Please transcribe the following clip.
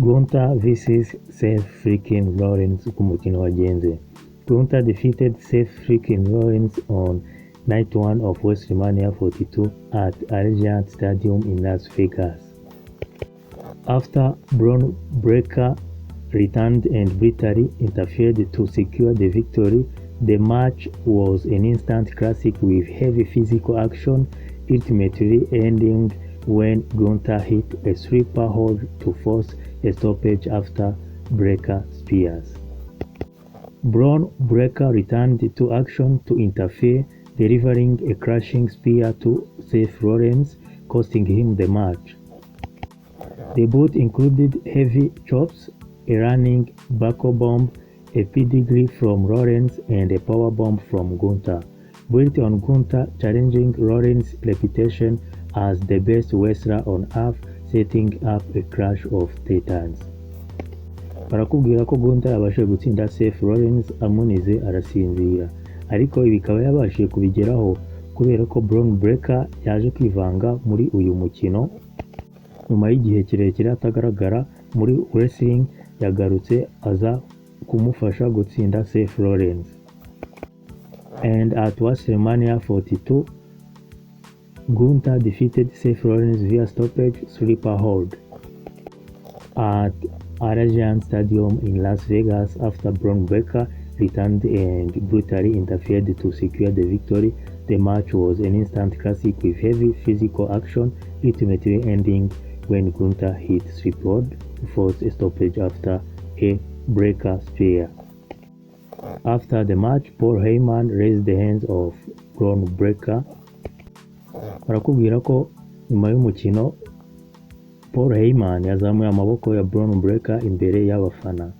Gunther vs Seth Freakin Rollins ku mukino wagenze. Gunther defeated Seth Freakin Rollins on Night 1 of WrestleMania 42 at Allegiant Stadium in Las Vegas. After Bron Breakker returned and brutally interfered to secure the victory, the match was an instant classic with heavy physical action, ultimately ending when Gunther hit a sleeper hold to force a stoppage after Breakker spears. Bron Breakker returned to action to interfere, delivering a crashing spear to Seth Rollins, costing him the match. The bout included heavy chops, a running buckle bomb, a pedigree from Rollins, and a powerbomb from Gunther, built on Gunther challenging Rollins' reputation as the best wrestler on earth, setting up a clash of titans. Barakubwira ko Gunther yabashije gutsinda Seth Rollins amunize arasinzira, ariko ibi bikaba yabashije kubigeraho kubera ko Bron Breakker yaje kwivanga muri uyu mukino nyuma y'igihe kirekire atagaragara muri wrestling. Yagarutse aza kumufasha gutsinda Seth Rollins. And at WrestleMania 42, Gunther defeated Seth Rollins via stoppage sleeper hold at Allegiant Stadium in Las Vegas after Bron Breakker returned and brutally interfered to secure the victory. The match was an instant classic with heavy physical action, ultimately ending when Gunther hit sleeper hold to force a stoppage after a Breakker spear. After the match, Paul Heyman raised the hands of Bron Breakker. Barakubwira ko nyuma y'umukino Paul Heyman yazamuye amaboko ya Bron Breakker imbere y'abafana.